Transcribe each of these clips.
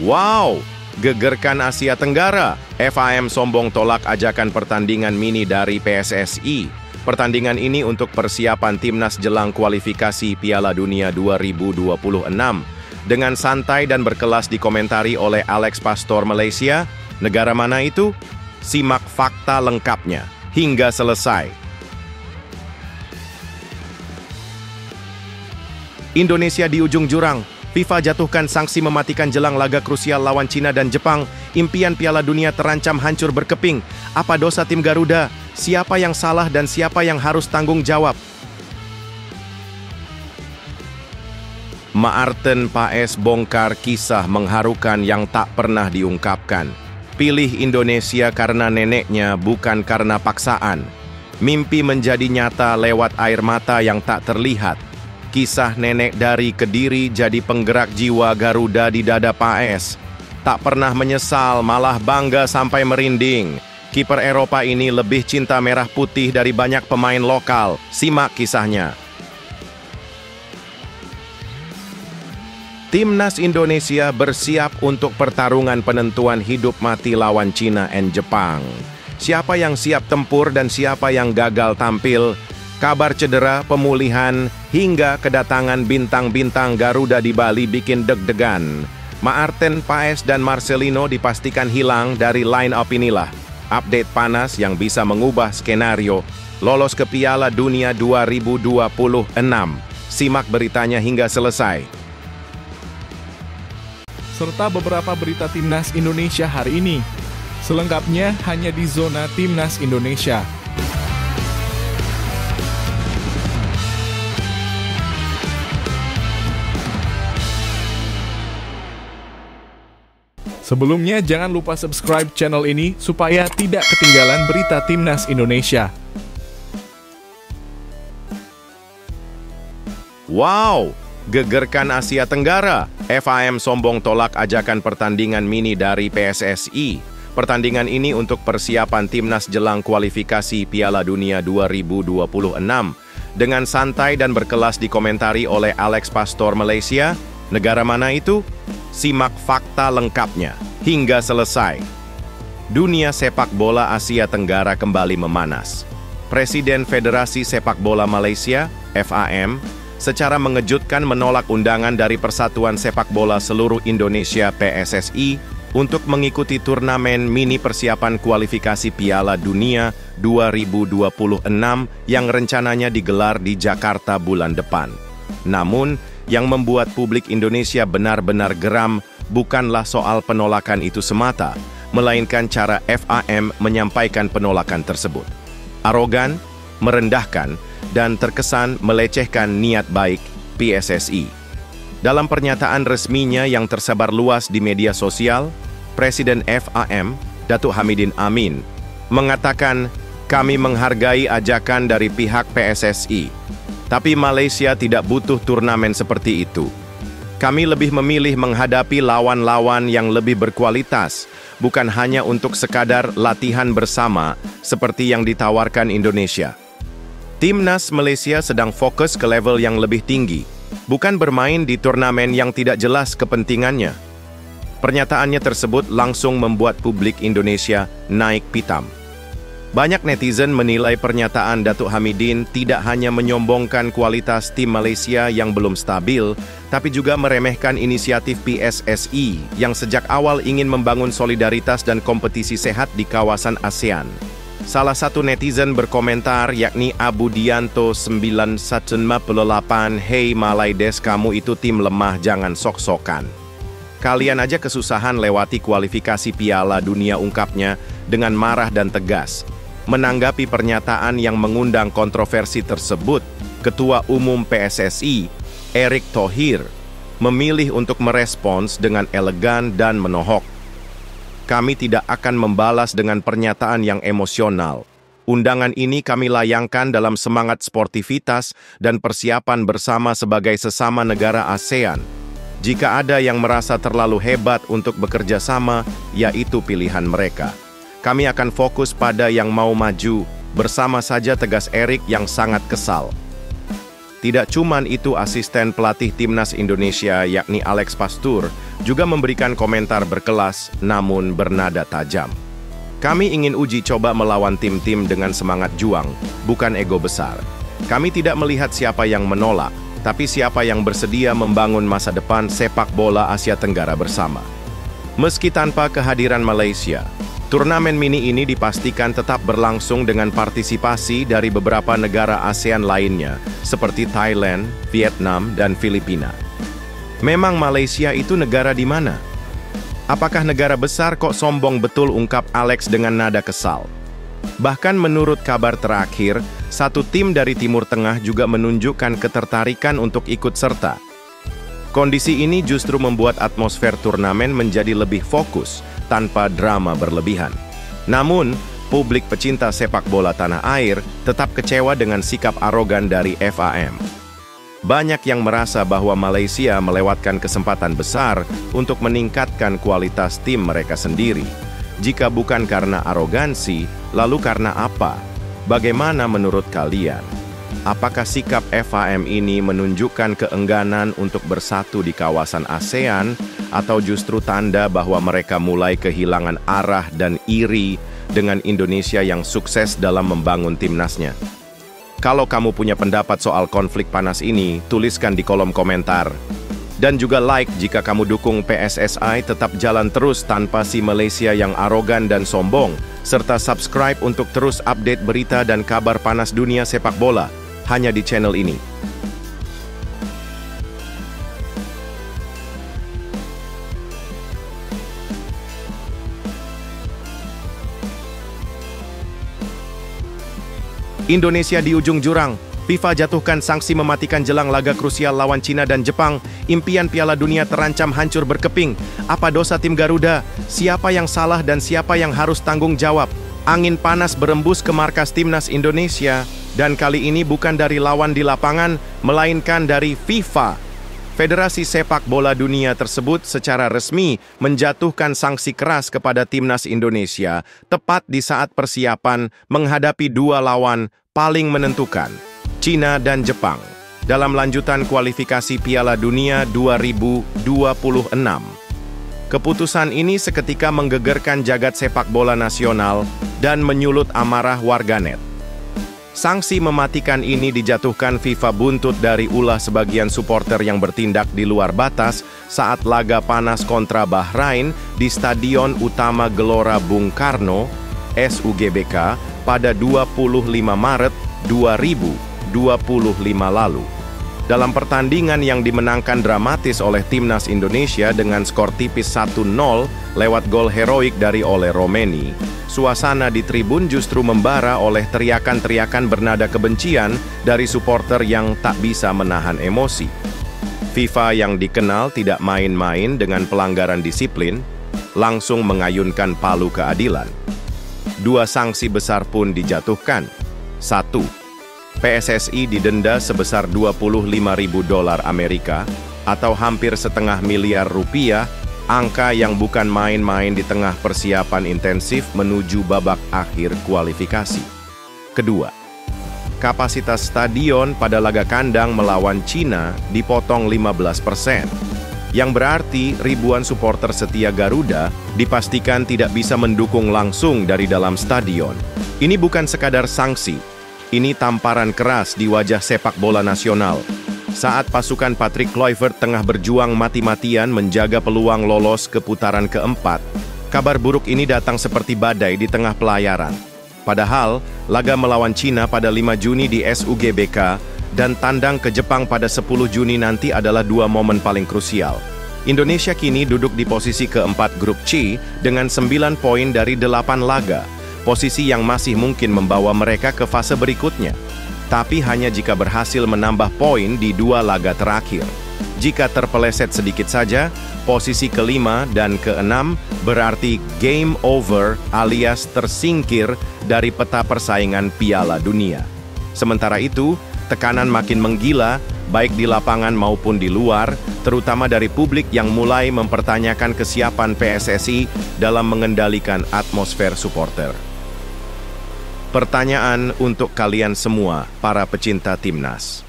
Wow, gegerkan Asia Tenggara. FAM sombong tolak ajakan pertandingan mini dari PSSI. Pertandingan ini untuk persiapan timnas jelang kualifikasi Piala Dunia 2026. Dengan santai dan berkelas dikomentari oleh Alex Pastor Malaysia, negara mana itu? Simak fakta lengkapnya hingga selesai. Indonesia di ujung jurang. FIFA jatuhkan sanksi mematikan jelang laga krusial lawan Cina dan Jepang. Impian Piala Dunia terancam hancur berkeping. Apa dosa tim Garuda? Siapa yang salah dan siapa yang harus tanggung jawab? Maarten Paes bongkar kisah mengharukan yang tak pernah diungkapkan. Pilih Indonesia karena neneknya, bukan karena paksaan. Mimpi menjadi nyata lewat air mata yang tak terlihat. Kisah nenek dari Kediri jadi penggerak jiwa Garuda di dada Paes. Tak pernah menyesal, malah bangga sampai merinding. Kiper Eropa ini lebih cinta merah putih dari banyak pemain lokal. Simak kisahnya. Timnas Indonesia bersiap untuk pertarungan penentuan hidup mati lawan Cina dan Jepang. Siapa yang siap tempur dan siapa yang gagal tampil? Kabar cedera, pemulihan, hingga kedatangan bintang-bintang Garuda di Bali bikin deg-degan. Maarten Paes dan Marcelino dipastikan hilang dari line-up inilah. Update panas yang bisa mengubah skenario lolos ke Piala Dunia 2026. Simak beritanya hingga selesai. Serta beberapa berita Timnas Indonesia hari ini. Selengkapnya hanya di Zona Timnas Indonesia. Sebelumnya, jangan lupa subscribe channel ini supaya tidak ketinggalan berita Timnas Indonesia. Wow, gegerkan Asia Tenggara. FAM sombong tolak ajakan pertandingan mini dari PSSI. Pertandingan ini untuk persiapan timnas jelang kualifikasi Piala Dunia 2026. Dengan santai dan berkelas dikomentari oleh Alex Pastor Malaysia, negara mana itu? Simak fakta lengkapnya hingga selesai. Dunia sepak bola Asia Tenggara kembali memanas. Presiden Federasi Sepak Bola Malaysia, FAM, secara mengejutkan menolak undangan dari Persatuan Sepak Bola Seluruh Indonesia (PSSI) untuk mengikuti turnamen mini persiapan kualifikasi Piala Dunia 2026 yang rencananya digelar di Jakarta bulan depan. Namun, yang membuat publik Indonesia benar-benar geram bukanlah soal penolakan itu semata, melainkan cara FAM menyampaikan penolakan tersebut. Arogan, merendahkan, dan terkesan melecehkan niat baik PSSI. Dalam pernyataan resminya yang tersebar luas di media sosial, Presiden FAM, Datuk Hamidin Amin, mengatakan, "Kami menghargai ajakan dari pihak PSSI. Tapi Malaysia tidak butuh turnamen seperti itu. Kami lebih memilih menghadapi lawan-lawan yang lebih berkualitas, bukan hanya untuk sekadar latihan bersama seperti yang ditawarkan Indonesia." Timnas Malaysia sedang fokus ke level yang lebih tinggi, bukan bermain di turnamen yang tidak jelas kepentingannya. Pernyataannya tersebut langsung membuat publik Indonesia naik pitam. Banyak netizen menilai pernyataan Datuk Hamidin tidak hanya menyombongkan kualitas tim Malaysia yang belum stabil, tapi juga meremehkan inisiatif PSSI yang sejak awal ingin membangun solidaritas dan kompetisi sehat di kawasan ASEAN. Salah satu netizen berkomentar yakni Abu Dianto 9158, "Hei Malaides, kamu itu tim lemah, jangan sok-sokan. Kalian aja kesusahan lewati kualifikasi Piala Dunia," ungkapnya dengan marah dan tegas. Menanggapi pernyataan yang mengundang kontroversi tersebut, Ketua Umum PSSI, Erick Thohir, memilih untuk merespons dengan elegan dan menohok. "Kami tidak akan membalas dengan pernyataan yang emosional. Undangan ini kami layangkan dalam semangat sportivitas dan persiapan bersama sebagai sesama negara ASEAN. Jika ada yang merasa terlalu hebat untuk bekerja sama, yaitu pilihan mereka. Kami akan fokus pada yang mau maju, bersama saja," tegas Erick yang sangat kesal. Tidak cuman itu, asisten pelatih timnas Indonesia yakni Alex Pastur juga memberikan komentar berkelas namun bernada tajam. Kami ingin uji coba melawan tim-tim dengan semangat juang, bukan ego besar. Kami tidak melihat siapa yang menolak, tapi siapa yang bersedia membangun masa depan sepak bola Asia Tenggara bersama. Meski tanpa kehadiran Malaysia, turnamen mini ini dipastikan tetap berlangsung dengan partisipasi dari beberapa negara ASEAN lainnya, seperti Thailand, Vietnam, dan Filipina. Memang Malaysia itu negara di mana? Apakah negara besar kok sombong betul, ungkap Alex dengan nada kesal. Bahkan menurut kabar terakhir, satu tim dari Timur Tengah juga menunjukkan ketertarikan untuk ikut serta. Kondisi ini justru membuat atmosfer turnamen menjadi lebih fokus, tanpa drama berlebihan. Namun, publik pecinta sepak bola tanah air tetap kecewa dengan sikap arogan dari FAM. Banyak yang merasa bahwa Malaysia melewatkan kesempatan besar untuk meningkatkan kualitas tim mereka sendiri. Jika bukan karena arogansi, lalu karena apa? Bagaimana menurut kalian? Apakah sikap FAM ini menunjukkan keengganan untuk bersatu di kawasan ASEAN, atau justru tanda bahwa mereka mulai kehilangan arah dan iri dengan Indonesia yang sukses dalam membangun timnasnya? Kalau kamu punya pendapat soal konflik panas ini, tuliskan di kolom komentar. Dan juga like jika kamu dukung PSSI tetap jalan terus tanpa si Malaysia yang arogan dan sombong, serta subscribe untuk terus update berita dan kabar panas dunia sepak bola, hanya di channel ini. Indonesia di ujung jurang. FIFA jatuhkan sanksi mematikan jelang laga krusial lawan Cina dan Jepang. Impian Piala Dunia terancam hancur berkeping. Apa dosa tim Garuda? Siapa yang salah dan siapa yang harus tanggung jawab? Angin panas berembus ke markas timnas Indonesia. Dan kali ini bukan dari lawan di lapangan, melainkan dari FIFA. Federasi Sepak Bola Dunia tersebut secara resmi menjatuhkan sanksi keras kepada timnas Indonesia tepat di saat persiapan menghadapi dua lawan paling menentukan, Cina dan Jepang, dalam lanjutan kualifikasi Piala Dunia 2026. Keputusan ini seketika menggegerkan jagat sepak bola nasional dan menyulut amarah warganet. Sanksi mematikan ini dijatuhkan FIFA buntut dari ulah sebagian supporter yang bertindak di luar batas saat laga panas kontra Bahrain di Stadion Utama Gelora Bung Karno, SUGBK, pada 25 Maret 2025 lalu. Dalam pertandingan yang dimenangkan dramatis oleh timnas Indonesia dengan skor tipis 1-0 lewat gol heroik dari Ole Romeni, suasana di tribun justru membara oleh teriakan-teriakan bernada kebencian dari supporter yang tak bisa menahan emosi. FIFA yang dikenal tidak main-main dengan pelanggaran disiplin, langsung mengayunkan palu keadilan. Dua sanksi besar pun dijatuhkan. 1. PSSI didenda sebesar $25.000 Amerika atau hampir setengah miliar rupiah, angka yang bukan main-main di tengah persiapan intensif menuju babak akhir kualifikasi. Kedua, kapasitas stadion pada laga kandang melawan Cina dipotong 15%, yang berarti ribuan supporter setia Garuda dipastikan tidak bisa mendukung langsung dari dalam stadion. Ini bukan sekadar sanksi, ini tamparan keras di wajah sepak bola nasional. Saat pasukan Patrick Kluivert tengah berjuang mati-matian menjaga peluang lolos ke putaran keempat, kabar buruk ini datang seperti badai di tengah pelayaran. Padahal, laga melawan Cina pada 5 Juni di SUGBK dan tandang ke Jepang pada 10 Juni nanti adalah dua momen paling krusial. Indonesia kini duduk di posisi keempat grup C dengan 9 poin dari 8 laga. Posisi yang masih mungkin membawa mereka ke fase berikutnya, tapi hanya jika berhasil menambah poin di dua laga terakhir. Jika terpeleset sedikit saja, posisi kelima dan keenam berarti game over alias tersingkir dari peta persaingan Piala Dunia. Sementara itu, tekanan makin menggila, baik di lapangan maupun di luar, terutama dari publik yang mulai mempertanyakan kesiapan PSSI dalam mengendalikan atmosfer supporter. Pertanyaan untuk kalian semua, para pecinta timnas.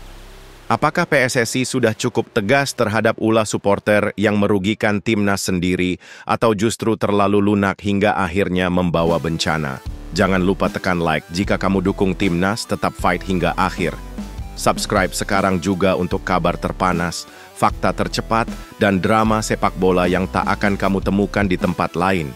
Apakah PSSI sudah cukup tegas terhadap ulah supporter yang merugikan timnas sendiri atau justru terlalu lunak hingga akhirnya membawa bencana? Jangan lupa tekan like jika kamu dukung timnas tetap fight hingga akhir. Subscribe sekarang juga untuk kabar terpanas, fakta tercepat, dan drama sepak bola yang tak akan kamu temukan di tempat lain.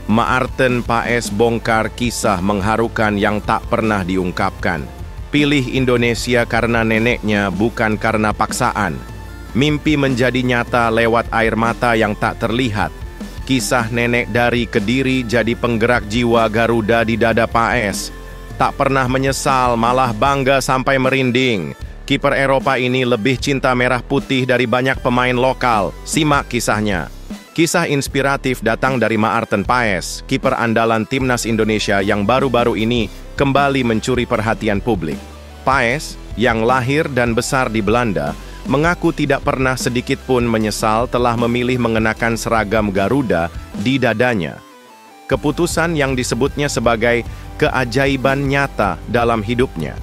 Maarten Paes bongkar kisah mengharukan yang tak pernah diungkapkan. Pilih Indonesia karena neneknya, bukan karena paksaan. Mimpi menjadi nyata lewat air mata yang tak terlihat. Kisah nenek dari Kediri jadi penggerak jiwa Garuda di dada Paes. Tak pernah menyesal, malah bangga sampai merinding. Kiper Eropa ini lebih cinta merah putih dari banyak pemain lokal. Simak kisahnya. Kisah inspiratif datang dari Maarten Paes, kiper andalan timnas Indonesia yang baru-baru ini kembali mencuri perhatian publik. Paes, yang lahir dan besar di Belanda, mengaku tidak pernah sedikit pun menyesal telah memilih mengenakan seragam Garuda di dadanya. Keputusan yang disebutnya sebagai keajaiban nyata dalam hidupnya.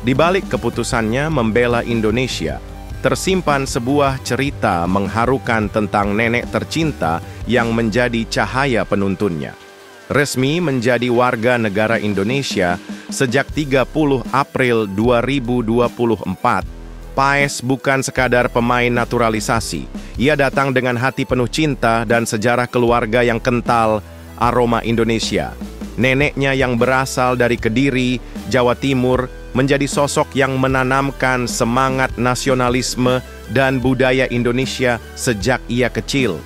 Di balik keputusannya membela Indonesia, tersimpan sebuah cerita mengharukan tentang nenek tercinta yang menjadi cahaya penuntunnya. Resmi menjadi warga negara Indonesia sejak 30 April 2024, Paes bukan sekadar pemain naturalisasi. Ia datang dengan hati penuh cinta dan sejarah keluarga yang kental aroma Indonesia. Neneknya yang berasal dari Kediri, Jawa Timur, menjadi sosok yang menanamkan semangat nasionalisme dan budaya Indonesia sejak ia kecil.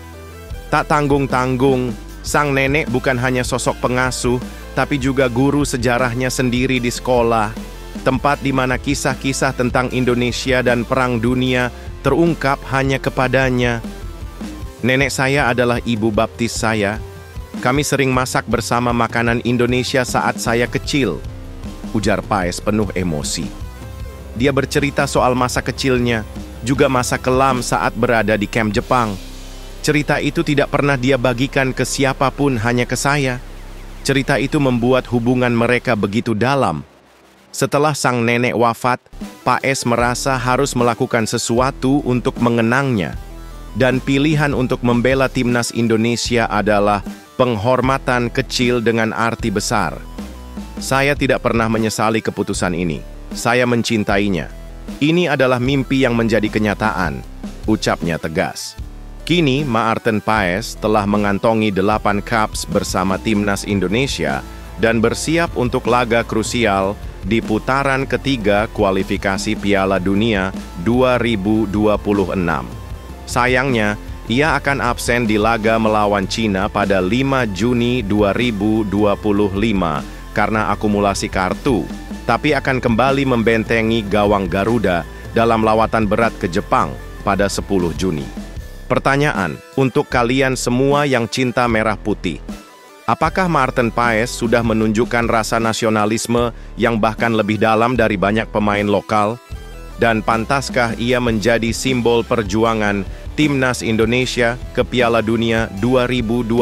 Tak tanggung-tanggung, sang nenek bukan hanya sosok pengasuh, tapi juga guru sejarahnya sendiri di sekolah, tempat di mana kisah-kisah tentang Indonesia dan Perang Dunia terungkap hanya kepadanya. Nenek saya adalah ibu baptis saya. Kami sering masak bersama makanan Indonesia saat saya kecil, ujar Paes penuh emosi. Dia bercerita soal masa kecilnya, juga masa kelam saat berada di kamp Jepang. Cerita itu tidak pernah dia bagikan ke siapapun, hanya ke saya. Cerita itu membuat hubungan mereka begitu dalam. Setelah sang nenek wafat, Paes merasa harus melakukan sesuatu untuk mengenangnya. Dan pilihan untuk membela timnas Indonesia adalah penghormatan kecil dengan arti besar. Saya tidak pernah menyesali keputusan ini. Saya mencintainya. Ini adalah mimpi yang menjadi kenyataan, ucapnya tegas. Kini, Maarten Paes telah mengantongi 8 caps bersama timnas Indonesia dan bersiap untuk laga krusial di putaran ketiga kualifikasi Piala Dunia 2026. Sayangnya, ia akan absen di laga melawan Cina pada 5 Juni 2025 karena akumulasi kartu, tapi akan kembali membentengi gawang Garuda dalam lawatan berat ke Jepang pada 10 Juni. Pertanyaan untuk kalian semua yang cinta merah putih. Apakah Maarten Paes sudah menunjukkan rasa nasionalisme yang bahkan lebih dalam dari banyak pemain lokal? Dan pantaskah ia menjadi simbol perjuangan timnas Indonesia ke Piala Dunia 2026?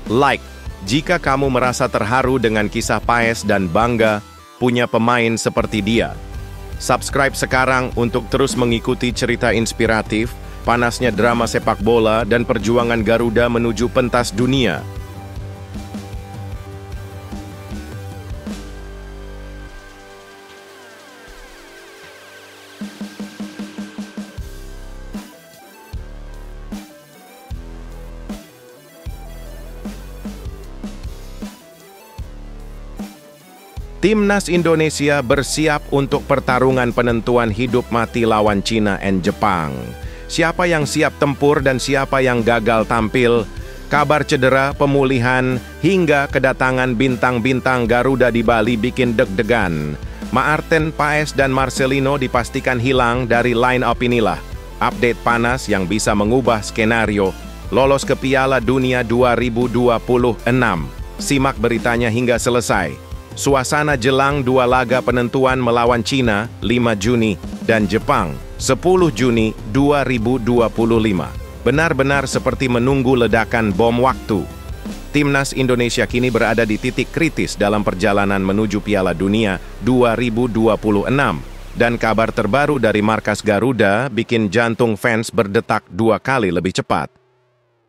Like jika kamu merasa terharu dengan kisah Paes dan bangga punya pemain seperti dia. Subscribe sekarang untuk terus mengikuti cerita inspiratif, panasnya drama sepak bola, dan perjuangan Garuda menuju pentas dunia. Timnas Indonesia bersiap untuk pertarungan penentuan hidup mati lawan Cina dan Jepang. Siapa yang siap tempur dan siapa yang gagal tampil? Kabar cedera, pemulihan, hingga kedatangan bintang-bintang Garuda di Bali bikin deg-degan. Maarten Paes dan Marcelino dipastikan hilang dari line-up inilah. Update panas yang bisa mengubah skenario lolos ke Piala Dunia 2026. Simak beritanya hingga selesai. Suasana jelang dua laga penentuan melawan Cina 5 Juni dan Jepang 10 Juni 2025. Benar-benar seperti menunggu ledakan bom waktu. Timnas Indonesia kini berada di titik kritis dalam perjalanan menuju Piala Dunia 2026. Dan kabar terbaru dari markas Garuda bikin jantung fans berdetak 2 kali lebih cepat.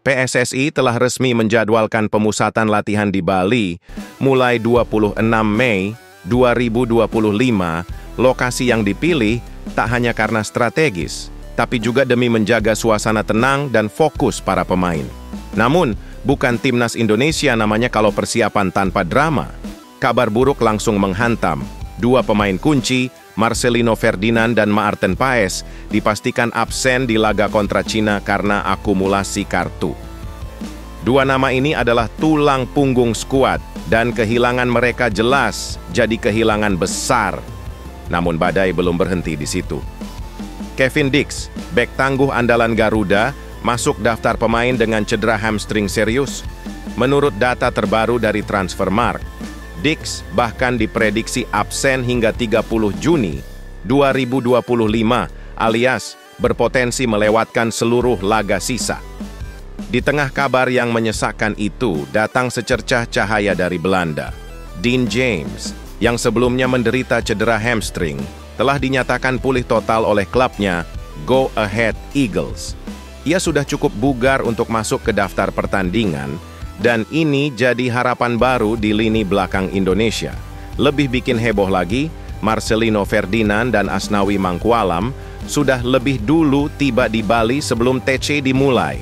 PSSI telah resmi menjadwalkan pemusatan latihan di Bali mulai 26 Mei 2025. Lokasi yang dipilih tak hanya karena strategis, tapi juga demi menjaga suasana tenang dan fokus para pemain. Namun, bukan Timnas Indonesia namanya kalau persiapan tanpa drama. Kabar buruk langsung menghantam. 2 pemain kunci, Marcelino Ferdinand dan Maarten Paes, dipastikan absen di laga kontra Cina karena akumulasi kartu. 2 nama ini adalah tulang punggung skuad dan kehilangan mereka jelas jadi kehilangan besar. Namun badai belum berhenti di situ. Kevin Dix, bek tangguh andalan Garuda, masuk daftar pemain dengan cedera hamstring serius. Menurut data terbaru dari Transfermarkt, Dix bahkan diprediksi absen hingga 30 Juni 2025 alias berpotensi melewatkan seluruh laga sisa. Di tengah kabar yang menyesakkan itu, datang secercah cahaya dari Belanda. Dean James, yang sebelumnya menderita cedera hamstring, telah dinyatakan pulih total oleh klubnya Go Ahead Eagles. Ia sudah cukup bugar untuk masuk ke daftar pertandingan, dan ini jadi harapan baru di lini belakang Indonesia. Lebih bikin heboh lagi, Marcelino Ferdinand dan Asnawi Mangkualam sudah lebih dulu tiba di Bali sebelum TC dimulai.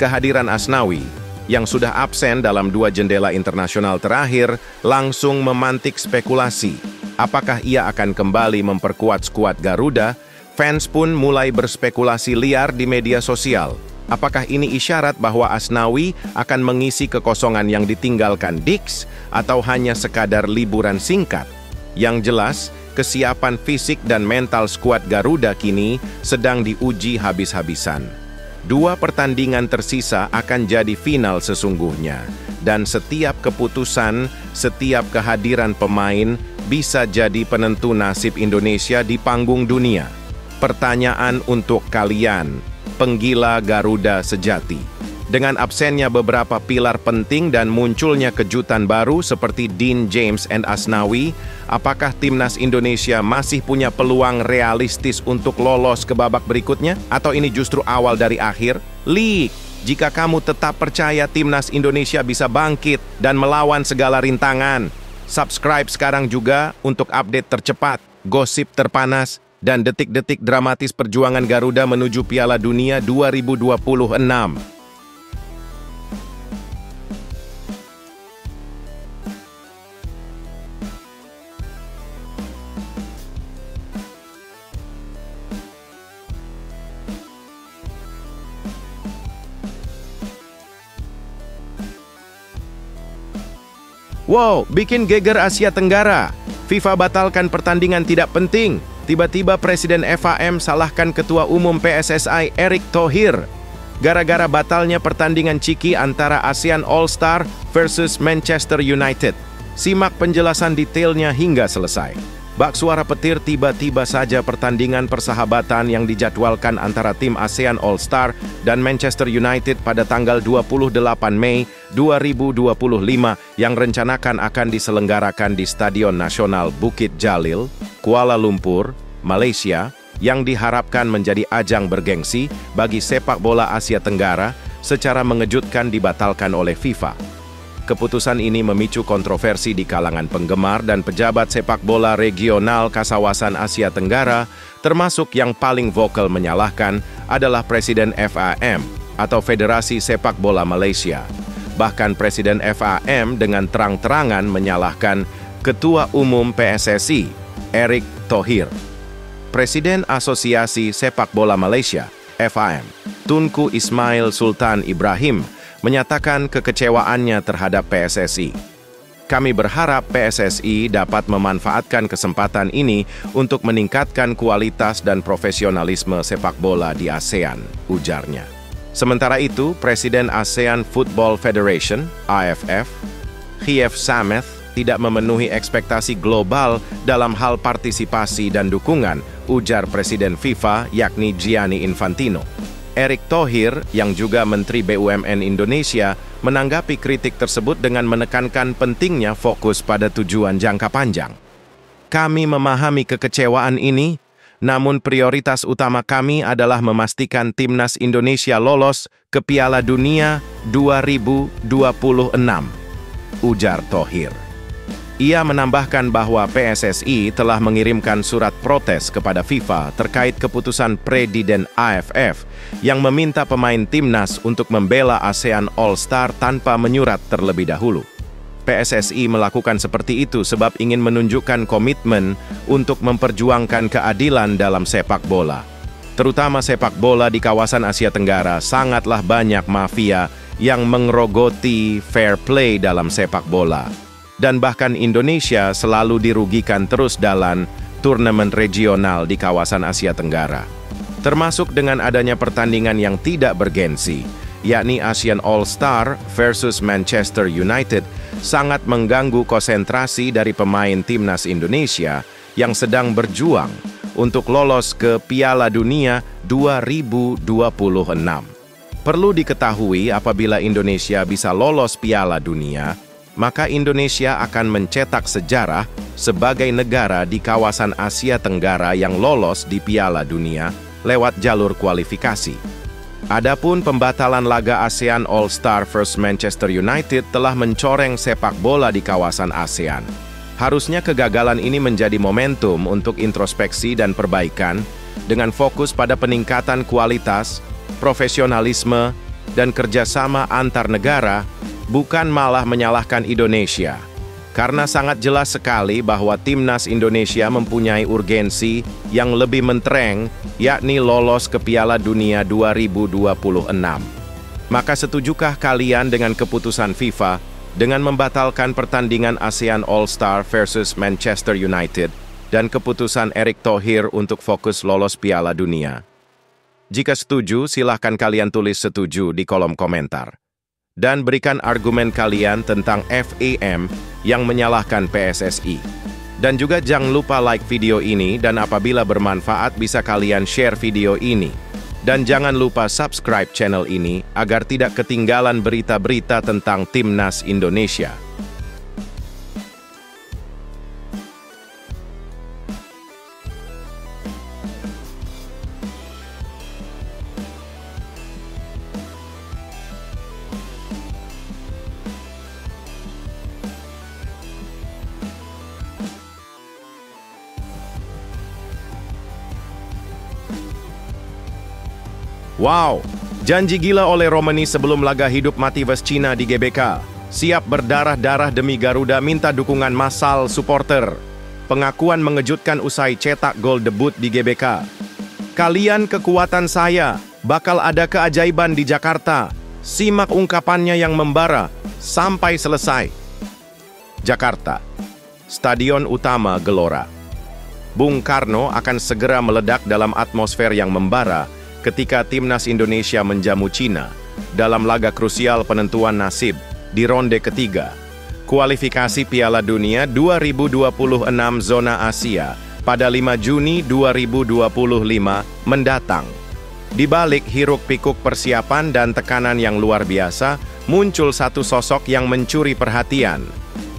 Kehadiran Asnawi, yang sudah absen dalam 2 jendela internasional terakhir, langsung memantik spekulasi. Apakah ia akan kembali memperkuat skuad Garuda? Fans pun mulai berspekulasi liar di media sosial. Apakah ini isyarat bahwa Asnawi akan mengisi kekosongan yang ditinggalkan Dix atau hanya sekadar liburan singkat? Yang jelas, kesiapan fisik dan mental skuad Garuda kini sedang diuji habis-habisan. 2 pertandingan tersisa akan jadi final sesungguhnya, dan setiap keputusan, setiap kehadiran pemain bisa jadi penentu nasib Indonesia di panggung dunia. Pertanyaan untuk kalian, penggila Garuda sejati. Dengan absennya beberapa pilar penting dan munculnya kejutan baru seperti Dean James and Asnawi, apakah Timnas Indonesia masih punya peluang realistis untuk lolos ke babak berikutnya? Atau ini justru awal dari akhir? Jika kamu tetap percaya Timnas Indonesia bisa bangkit dan melawan segala rintangan, subscribe sekarang juga untuk update tercepat, gosip terpanas, dan detik-detik dramatis perjuangan Garuda menuju Piala Dunia 2026. Wow, bikin geger Asia Tenggara. FIFA batalkan pertandingan tidak penting. Tiba-tiba Presiden FAM salahkan Ketua Umum PSSI Erick Thohir gara-gara batalnya pertandingan ciki antara ASEAN All-Star versus Manchester United. Simak penjelasan detailnya hingga selesai. Bak suara petir, tiba-tiba saja pertandingan persahabatan yang dijadwalkan antara tim ASEAN All-Star dan Manchester United pada tanggal 28 Mei 2025 yang rencanakan akan diselenggarakan di Stadion Nasional Bukit Jalil, Kuala Lumpur, Malaysia, yang diharapkan menjadi ajang bergengsi bagi sepak bola Asia Tenggara, secara mengejutkan dibatalkan oleh FIFA. Keputusan ini memicu kontroversi di kalangan penggemar dan pejabat sepak bola regional kawasan Asia Tenggara, termasuk yang paling vokal menyalahkan adalah Presiden FAM atau Federasi Sepak Bola Malaysia. Bahkan Presiden FAM dengan terang-terangan menyalahkan Ketua Umum PSSI, Erick Thohir. Presiden Asosiasi Sepak Bola Malaysia, FAM, Tunku Ismail Sultan Ibrahim, menyatakan kekecewaannya terhadap PSSI. Kami berharap PSSI dapat memanfaatkan kesempatan ini untuk meningkatkan kualitas dan profesionalisme sepak bola di ASEAN, ujarnya. Sementara itu, Presiden ASEAN Football Federation, AFF, Khief Sameth, tidak memenuhi ekspektasi global dalam hal partisipasi dan dukungan, ujar Presiden FIFA yakni Gianni Infantino. Erick Thohir, yang juga Menteri BUMN Indonesia, menanggapi kritik tersebut dengan menekankan pentingnya fokus pada tujuan jangka panjang. Kami memahami kekecewaan ini, namun prioritas utama kami adalah memastikan timnas Indonesia lolos ke Piala Dunia 2026, ujar Thohir. Ia menambahkan bahwa PSSI telah mengirimkan surat protes kepada FIFA terkait keputusan Presiden AFF yang meminta pemain timnas untuk membela ASEAN All-Star tanpa menyurat terlebih dahulu. PSSI melakukan seperti itu sebab ingin menunjukkan komitmen untuk memperjuangkan keadilan dalam sepak bola. Terutama sepak bola di kawasan Asia Tenggara, sangatlah banyak mafia yang mengrogoti fair play dalam sepak bola. Dan bahkan Indonesia selalu dirugikan terus dalam turnamen regional di kawasan Asia Tenggara. Termasuk dengan adanya pertandingan yang tidak bergensi, yakni ASEAN All-Star versus Manchester United, sangat mengganggu konsentrasi dari pemain timnas Indonesia yang sedang berjuang untuk lolos ke Piala Dunia 2026. Perlu diketahui apabila Indonesia bisa lolos Piala Dunia, maka Indonesia akan mencetak sejarah sebagai negara di kawasan Asia Tenggara yang lolos di Piala Dunia lewat jalur kualifikasi. Adapun pembatalan laga ASEAN All-Star vs Manchester United telah mencoreng sepak bola di kawasan ASEAN. Harusnya kegagalan ini menjadi momentum untuk introspeksi dan perbaikan dengan fokus pada peningkatan kualitas, profesionalisme, dan kerjasama antar negara, bukan malah menyalahkan Indonesia. Karena sangat jelas sekali bahwa timnas Indonesia mempunyai urgensi yang lebih mentereng, yakni lolos ke Piala Dunia 2026. Maka setujukah kalian dengan keputusan FIFA dengan membatalkan pertandingan ASEAN All-Star versus Manchester United dan keputusan Erick Thohir untuk fokus lolos Piala Dunia? Jika setuju, silahkan kalian tulis setuju di kolom komentar. Dan berikan argumen kalian tentang FAM yang menyalahkan PSSI. Dan juga jangan lupa like video ini, dan apabila bermanfaat bisa kalian share video ini. Dan jangan lupa subscribe channel ini agar tidak ketinggalan berita-berita tentang Timnas Indonesia. Wow, janji gila oleh Romani sebelum laga hidup mati vs Cina di GBK. Siap berdarah-darah demi Garuda, minta dukungan massal supporter. Pengakuan mengejutkan usai cetak gol debut di GBK. Kalian kekuatan saya, bakal ada keajaiban di Jakarta. Simak ungkapannya yang membara sampai selesai. Jakarta, Stadion Utama Gelora. Bung Karno akan segera meledak dalam atmosfer yang membara ketika timnas Indonesia menjamu Cina dalam laga krusial penentuan nasib di ronde ketiga kualifikasi Piala Dunia 2026 zona Asia pada 5 Juni 2025 mendatang. Di balik hiruk-pikuk persiapan dan tekanan yang luar biasa, muncul satu sosok yang mencuri perhatian.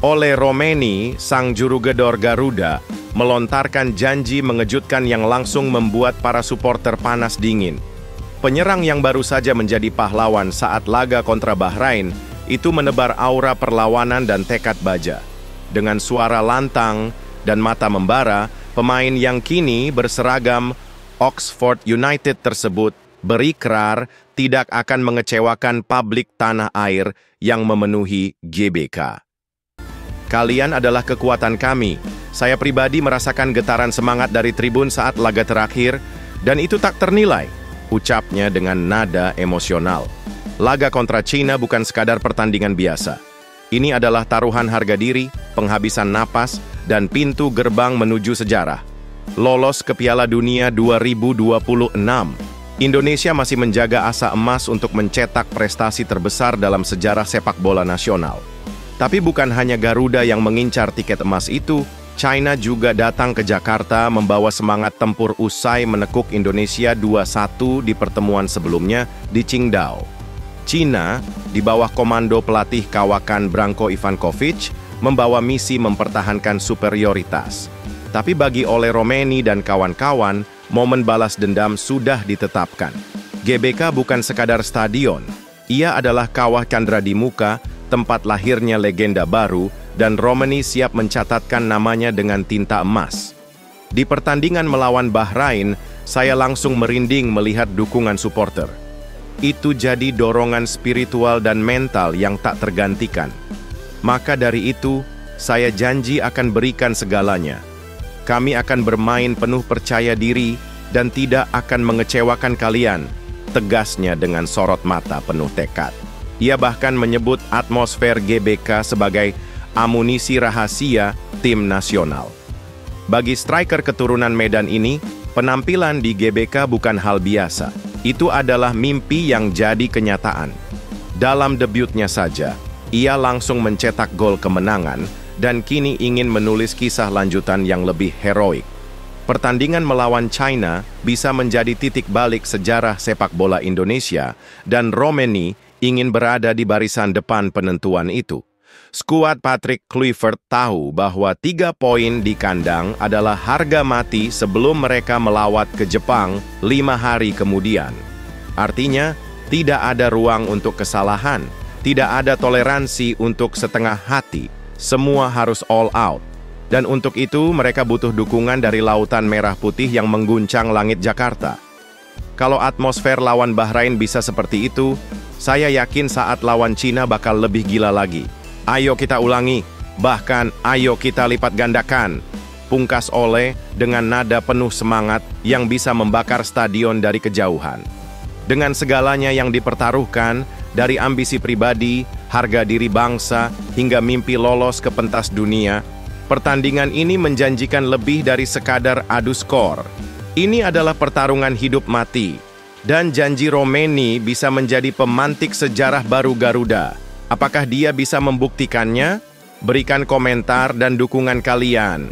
Ole Romeni, sang juru gedor Garuda, melontarkan janji mengejutkan yang langsung membuat para supporter panas dingin. Penyerang yang baru saja menjadi pahlawan saat laga kontra Bahrain itu menebar aura perlawanan dan tekad baja. Dengan suara lantang dan mata membara, pemain yang kini berseragam Oxford United tersebut berikrar tidak akan mengecewakan publik tanah air yang memenuhi GBK. Kalian adalah kekuatan kami. Saya pribadi merasakan getaran semangat dari tribun saat laga terakhir, dan itu tak ternilai, ucapnya dengan nada emosional. Laga kontra Cina bukan sekadar pertandingan biasa. Ini adalah taruhan harga diri, penghabisan napas, dan pintu gerbang menuju sejarah. Lolos ke Piala Dunia 2026. Indonesia masih menjaga asa emas untuk mencetak prestasi terbesar dalam sejarah sepak bola nasional. Tapi bukan hanya Garuda yang mengincar tiket emas itu, China juga datang ke Jakarta membawa semangat tempur usai menekuk Indonesia 2-1 di pertemuan sebelumnya di Qingdao. China, di bawah komando pelatih kawakan Branko Ivankovic, membawa misi mempertahankan superioritas. Tapi bagi Ole Romeni dan kawan-kawan, momen balas dendam sudah ditetapkan. GBK bukan sekadar stadion, ia adalah kawah Candra di Muka, tempat lahirnya legenda baru, dan Romeni siap mencatatkan namanya dengan tinta emas. Di pertandingan melawan Bahrain, saya langsung merinding melihat dukungan supporter. Itu jadi dorongan spiritual dan mental yang tak tergantikan. Maka dari itu, saya janji akan berikan segalanya. Kami akan bermain penuh percaya diri dan tidak akan mengecewakan kalian, tegasnya dengan sorot mata penuh tekad. Ia bahkan menyebut atmosfer GBK sebagai amunisi rahasia tim nasional. Bagi striker keturunan Medan ini, penampilan di GBK bukan hal biasa. Itu adalah mimpi yang jadi kenyataan. Dalam debutnya saja, ia langsung mencetak gol kemenangan dan kini ingin menulis kisah lanjutan yang lebih heroik. Pertandingan melawan China bisa menjadi titik balik sejarah sepak bola Indonesia dan Romeni ingin berada di barisan depan penentuan itu. Skuad Patrick Kluivert tahu bahwa 3 poin di kandang adalah harga mati sebelum mereka melawat ke Jepang 5 hari kemudian. Artinya, tidak ada ruang untuk kesalahan, tidak ada toleransi untuk setengah hati, semua harus all out. Dan untuk itu mereka butuh dukungan dari lautan merah putih yang mengguncang langit Jakarta. Kalau atmosfer lawan Bahrain bisa seperti itu, saya yakin saat lawan Cina bakal lebih gila lagi. Ayo kita ulangi, bahkan ayo kita lipat gandakan. Pungkas Ole dengan nada penuh semangat yang bisa membakar stadion dari kejauhan. Dengan segalanya yang dipertaruhkan, dari ambisi pribadi, harga diri bangsa, hingga mimpi lolos ke pentas dunia, pertandingan ini menjanjikan lebih dari sekadar adu skor. Ini adalah pertarungan hidup mati. Dan janji Romeni bisa menjadi pemantik sejarah baru Garuda. Apakah dia bisa membuktikannya? Berikan komentar dan dukungan kalian.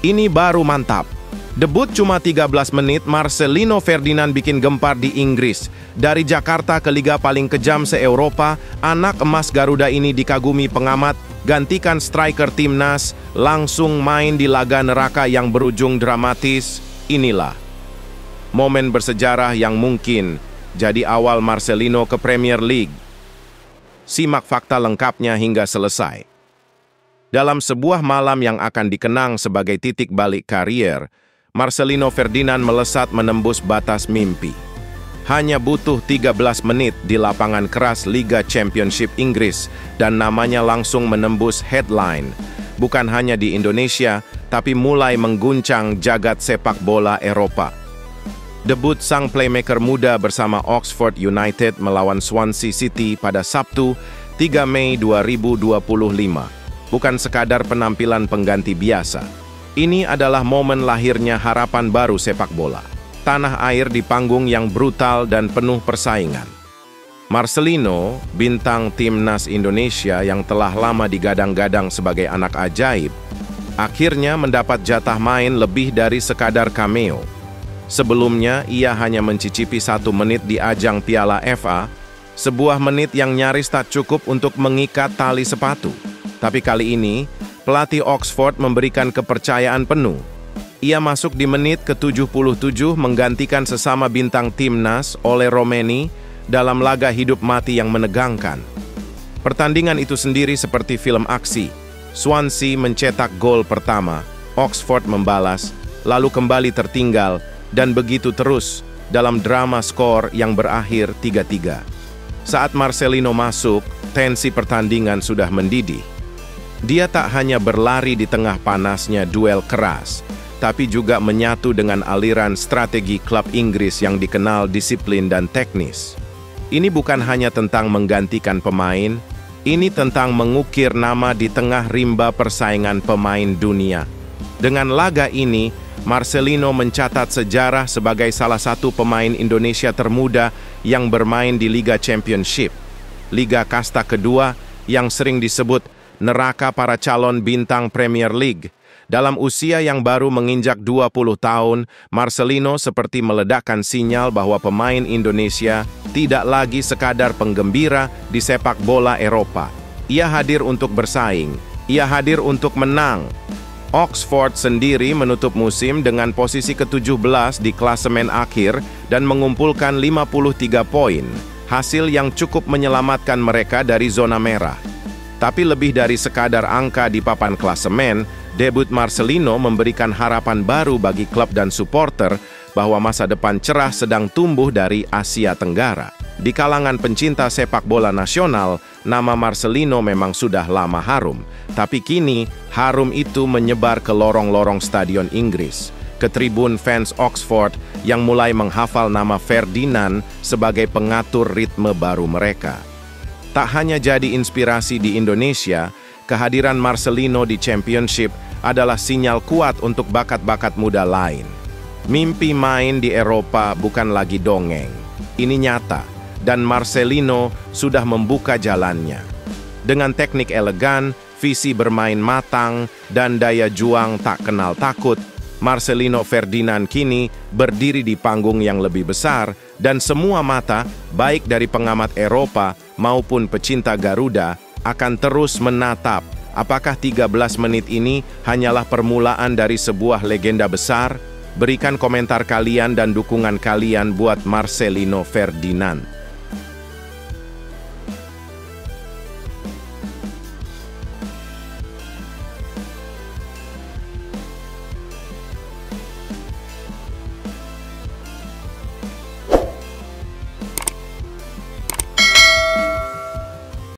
Ini baru mantap. Debut cuma 13 menit, Marcelino Ferdinand bikin gempar di Inggris. Dari Jakarta ke liga paling kejam se-Eropa, anak emas Garuda ini dikagumi pengamat, gantikan striker timnas, langsung main di laga neraka yang berujung dramatis. Inilah momen bersejarah yang mungkin jadi awal Marcelino ke Premier League. Simak fakta lengkapnya hingga selesai. Dalam sebuah malam yang akan dikenang sebagai titik balik karier, Marcelino Ferdinand melesat menembus batas mimpi. Hanya butuh 13 menit di lapangan keras Liga Championship Inggris dan namanya langsung menembus headline. Bukan hanya di Indonesia, tapi mulai mengguncang jagat sepak bola Eropa. Debut sang playmaker muda bersama Oxford United melawan Swansea City pada Sabtu, 3 Mei 2025. Bukan sekadar penampilan pengganti biasa. Ini adalah momen lahirnya harapan baru sepak bola. Tanah air di panggung yang brutal dan penuh persaingan. Marcelino, bintang timnas Indonesia yang telah lama digadang-gadang sebagai anak ajaib, akhirnya mendapat jatah main lebih dari sekadar cameo. Sebelumnya, ia hanya mencicipi 1 menit di ajang Piala FA, sebuah menit yang nyaris tak cukup untuk mengikat tali sepatu. Tapi kali ini, pelatih Oxford memberikan kepercayaan penuh. Ia masuk di menit ke-77 menggantikan sesama bintang timnas Ole Romeni dalam laga hidup mati yang menegangkan. Pertandingan itu sendiri seperti film aksi. Swansea mencetak gol pertama, Oxford membalas, lalu kembali tertinggal, dan begitu terus dalam drama skor yang berakhir 3-3. Saat Marcelino masuk, tensi pertandingan sudah mendidih. Dia tak hanya berlari di tengah panasnya duel keras, tapi juga menyatu dengan aliran strategi klub Inggris yang dikenal disiplin dan teknis. Ini bukan hanya tentang menggantikan pemain, ini tentang mengukir nama di tengah rimba persaingan pemain dunia. Dengan laga ini, Marcelino mencatat sejarah sebagai salah satu pemain Indonesia termuda yang bermain di Liga Championship, Liga Kasta kedua yang sering disebut neraka para calon bintang Premier League. Dalam usia yang baru menginjak 20 tahun, Marcelino seperti meledakkan sinyal bahwa pemain Indonesia tidak lagi sekadar penggembira di sepak bola Eropa. Ia hadir untuk bersaing, ia hadir untuk menang. Oxford sendiri menutup musim dengan posisi ke-17 di klasemen akhir dan mengumpulkan 53 poin, hasil yang cukup menyelamatkan mereka dari zona merah. Tapi lebih dari sekadar angka di papan klasemen, debut Marcelino memberikan harapan baru bagi klub dan supporter bahwa masa depan cerah sedang tumbuh dari Asia Tenggara. Di kalangan pencinta sepak bola nasional, nama Marcelino memang sudah lama harum. Tapi kini, harum itu menyebar ke lorong-lorong stadion Inggris, ke tribun fans Oxford yang mulai menghafal nama Ferdinand sebagai pengatur ritme baru mereka. Tak hanya jadi inspirasi di Indonesia, kehadiran Marcelino di Championship adalah sinyal kuat untuk bakat-bakat muda lain. Mimpi main di Eropa bukan lagi dongeng. Ini nyata, dan Marcelino sudah membuka jalannya. Dengan teknik elegan, visi bermain matang, dan daya juang tak kenal takut, Marcelino Ferdinand kini berdiri di panggung yang lebih besar, dan semua mata, baik dari pengamat Eropa maupun pecinta Garuda, akan terus menatap apakah 13 menit ini hanyalah permulaan dari sebuah legenda besar. Berikan komentar kalian dan dukungan kalian buat Marcelino Ferdinand.